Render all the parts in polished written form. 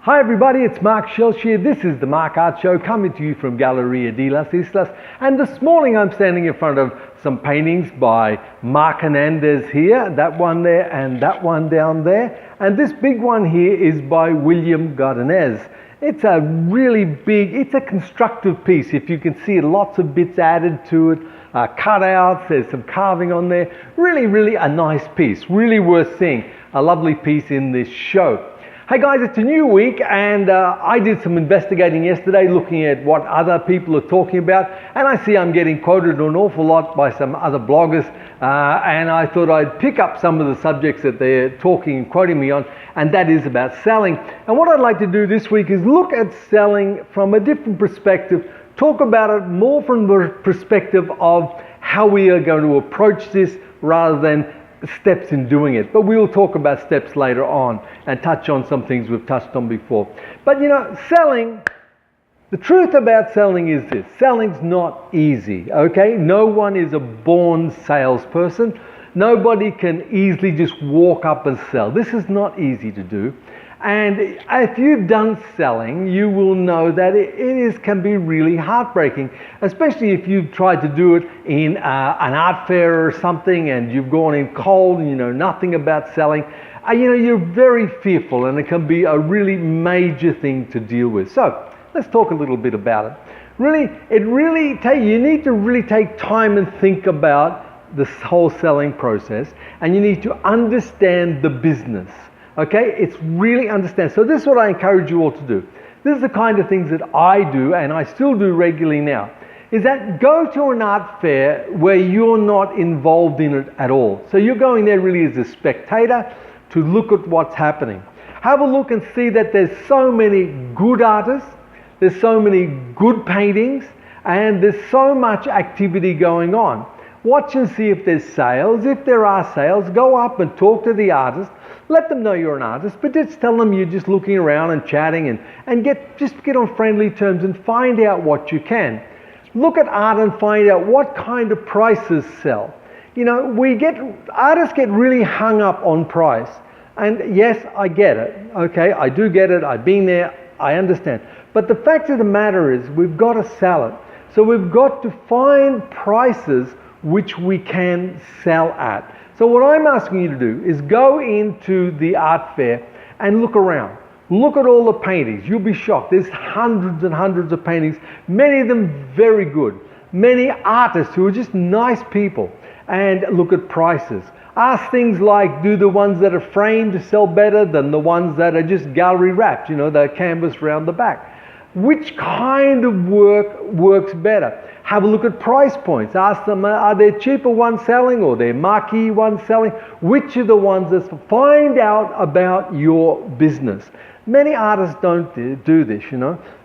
Hi everybody, it's Mark Shelch here. This is the Mark Art Show coming to you from Galeria de Islas. And this morning I'm standing in front of some paintings by Mark Hernandez here, that one there and that one down there. And this big one here is by William Godinez. It's a really big, it's a constructive piece. If you can see, lots of bits added to it, cutouts, there's some carving on there. Really a nice piece, really worth seeing. A lovely piece in this show. Hey guys, it's a new week and I did some investigating yesterday looking at what other people are talking about, and I see I'm getting quoted an awful lot by some other bloggers, and I thought I'd pick up some of the subjects that they're talking and quoting me on, and that is about selling. And what I'd like to do this week is look at selling from a different perspective, talk about it more from the perspective of how we are going to approach this rather than steps in doing it. But we'll talk about steps later on and touch on some things we've touched on before. But you know, selling, the truth about selling is this: selling's not easy, okay? No one is a born salesperson. Nobody can easily just walk up and sell. This is not easy to do. And if you've done selling, you will know that it can be really heartbreaking, especially if you've tried to do it in an art fair or something and you've gone in cold and you know nothing about selling. You're very fearful and it can be a really major thing to deal with. So let's talk a little bit about it. You need to really take time and think about this whole selling process, and you need to understand the business. Okay, it's really understand. So this is what I encourage you all to do. This is the kind of things that I do, and I still do regularly now, is that go to an art fair where you're not involved in it at all. So you're going there really as a spectator to look at what's happening. Have a look and see that there's so many good artists, there's so many good paintings, and there's so much activity going on. Watch and see if there's sales. If there are sales, go up and talk to the artist. Let them know you're an artist, but just tell them you're just looking around and chatting and get on friendly terms and find out what you can. Look at art and find out what kind of prices sell. You know, artists get really hung up on price. And yes, I get it. Okay, I do get it. I've been there. I understand. But the fact of the matter is we've got to sell it. So we've got to find prices which we can sell at. So what I'm asking you to do is go into the art fair and look around. Look at all the paintings. You'll be shocked. There's hundreds and hundreds of paintings, many of them very good. Many artists who are just nice people. And look at prices. Ask things like, do the ones that are framed sell better than the ones that are just gallery wrapped, the canvas around the back? Which kind of work works better? Have a look at price points. Ask them, are there cheaper ones selling or there marquee ones selling? Which are the ones that find out about your business? Many artists don't do this,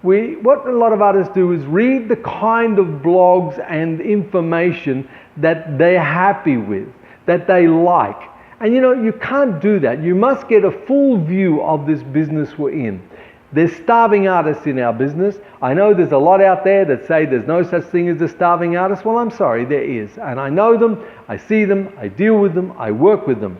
What a lot of artists do is read the kind of blogs and information that they're happy with, that they like. And you can't do that. You must get a full view of this business we're in. There's starving artists in our business. I know there's a lot out there that say there's no such thing as a starving artist. Well, I'm sorry, there is. And I know them, I see them, I deal with them, I work with them.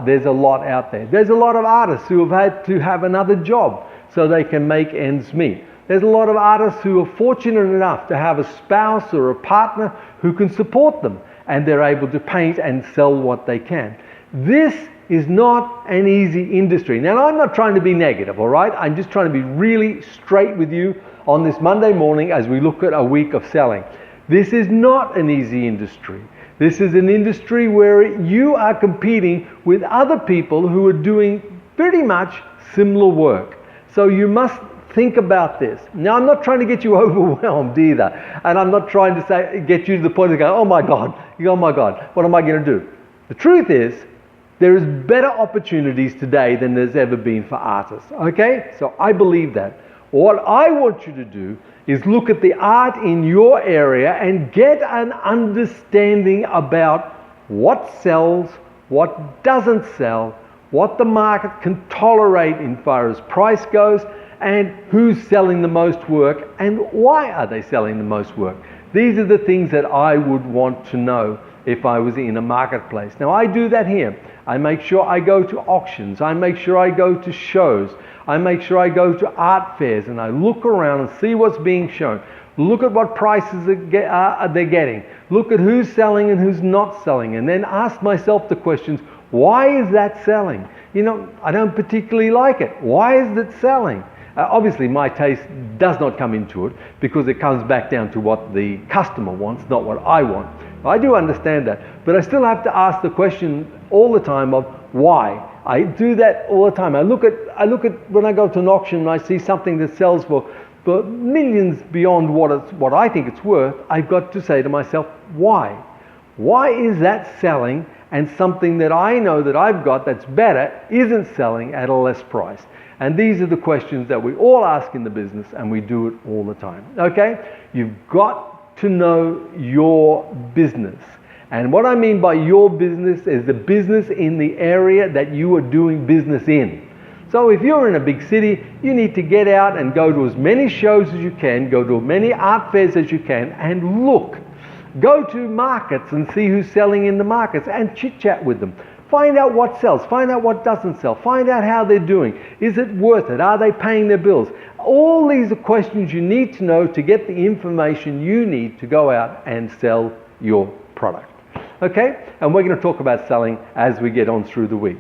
There's a lot out there. There's a lot of artists who have had to have another job so they can make ends meet. There's a lot of artists who are fortunate enough to have a spouse or a partner who can support them, and they're able to paint and sell what they can. This is not an easy industry. Now, I'm not trying to be negative, all right? I'm just trying to be really straight with you on this Monday morning as we look at a week of selling. This is not an easy industry. This is an industry where you are competing with other people who are doing pretty much similar work. So you must think about this. Now, I'm not trying to get you overwhelmed either. And I'm not trying to get you to the point of going, oh my God, what am I going to do? The truth is, there is better opportunities today than there's ever been for artists, okay? So I believe that. What I want you to do is look at the art in your area and get an understanding about what sells, what doesn't sell, what the market can tolerate in far as price goes, and who's selling the most work and why are they selling the most work. These are the things that I would want to know if I was in a marketplace. Now, I do that here. I make sure I go to auctions. I make sure I go to shows. I make sure I go to art fairs and I look around and see what's being shown. Look at what prices they're getting. Look at who's selling and who's not selling. And then ask myself the questions, why is that selling? You know, I don't particularly like it. Why is it selling? Obviously, my taste does not come into it because it comes back down to what the customer wants, not what I want. I do understand that, but I still have to ask the question all the time of why. I do that all the time. I look at when I go to an auction and I see something that sells for millions beyond what I think it's worth. I've got to say to myself, why? Why is that selling and something that I know that I've got that's better isn't selling at a less price? And these are the questions that we all ask in the business, and we do it all the time. Okay? You've got to know your business. And what I mean by your business is the business in the area that you are doing business in. So if you're in a big city, you need to get out and go to as many shows as you can, go to as many art fairs as you can, and look. Go to markets and see who's selling in the markets and chit-chat with them. Find out what sells, find out what doesn't sell, find out how they're doing. Is it worth it? Are they paying their bills? All these are questions you need to know to get the information you need to go out and sell your product. Okay? And we're going to talk about selling as we get on through the week.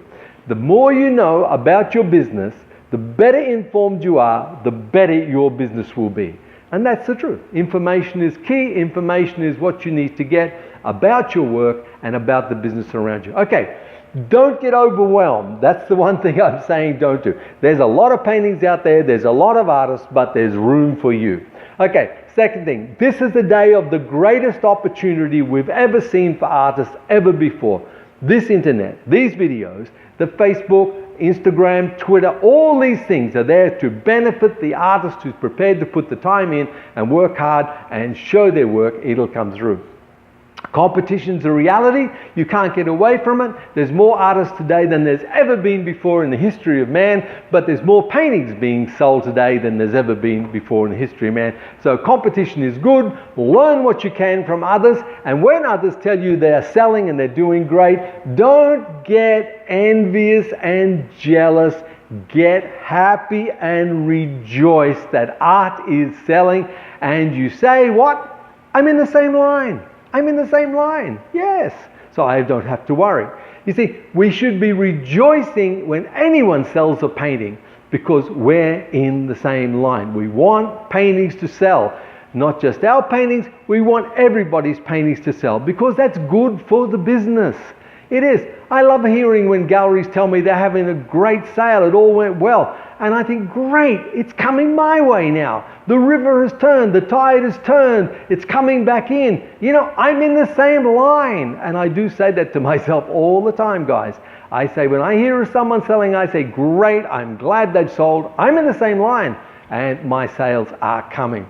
The more you know about your business, the better informed you are, the better your business will be. And that's the truth. Information is key. Information is what you need to get about your work and about the business around you. Okay, don't get overwhelmed. That's the one thing I'm saying don't do. There's a lot of paintings out there. There's a lot of artists, but there's room for you. Okay, second thing. This is the day of the greatest opportunity we've ever seen for artists ever before. This internet, these videos, the Facebook, Instagram, Twitter, all these things are there to benefit the artist who's prepared to put the time in and work hard and show their work. It'll come through. Competition's a reality. You can't get away from it. There's more artists today than there's ever been before in the history of man, but there's more paintings being sold today than there's ever been before in the history of man. So competition is good. Learn what you can from others, and when others tell you they're selling and they're doing great, don't get envious and jealous. Get happy and rejoice that art is selling, and you say, what? I'm in the same line. I'm in the same line. Yes. So I don't have to worry. You see, we should be rejoicing when anyone sells a painting because we're in the same line. We want paintings to sell. Not just our paintings, we want everybody's paintings to sell because that's good for the business. It is. I love hearing when galleries tell me they're having a great sale, it all went well. And I think, great, it's coming my way now. The river has turned, the tide has turned, it's coming back in. You know, I'm in the same line. And I do say that to myself all the time, guys. I say, when I hear of someone selling, I say, great, I'm glad they've sold. I'm in the same line and my sales are coming.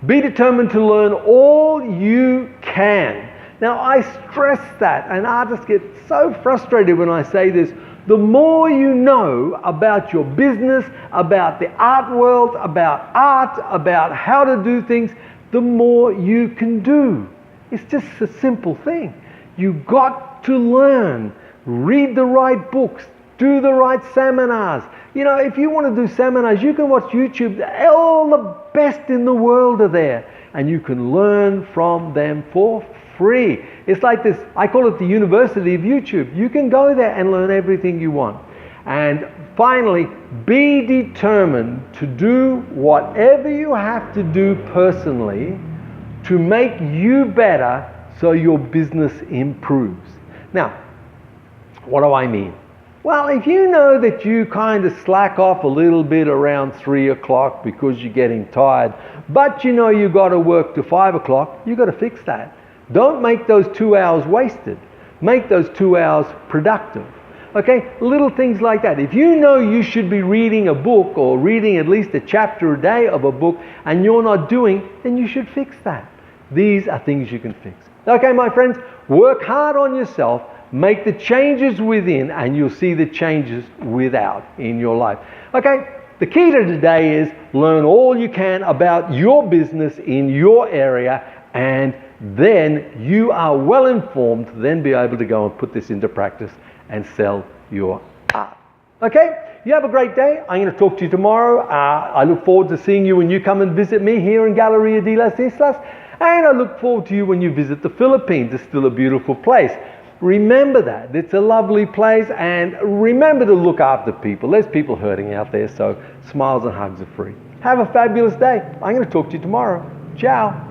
Be determined to learn all you can. Now, I stress that, and artists get so frustrated when I say this. The more you know about your business, about the art world, about art, about how to do things, the more you can do. It's just a simple thing. You've got to learn. Read the right books. Do the right seminars. You know, if you want to do seminars, you can watch YouTube. All the best in the world are there. And you can learn from them for free. It's like this, I call it the University of YouTube. You can go there and learn everything you want. And finally, be determined to do whatever you have to do personally to make you better so your business improves. Now, what do I mean? Well, if you know that you kind of slack off a little bit around 3 o'clock because you're getting tired, but you know you've got to work to 5 o'clock, you've got to fix that. Don't make those 2 hours wasted. Make those 2 hours productive. Okay? Little things like that. If you know you should be reading a book or reading at least a chapter a day of a book and you're not doing, then you should fix that. These are things you can fix. Okay, my friends, work hard on yourself. Make the changes within and you'll see the changes without in your life. Okay? The key to today is learn all you can about your business in your area, and then you are well informed to then be able to go and put this into practice and sell your art. Okay? You have a great day. I'm going to talk to you tomorrow. I look forward to seeing you when you come and visit me here in Galeria de las Islas. And I look forward to you when you visit the Philippines. It's still a beautiful place. Remember that. It's a lovely place, and remember to look after people. There's people hurting out there, so smiles and hugs are free. Have a fabulous day. I'm going to talk to you tomorrow. Ciao.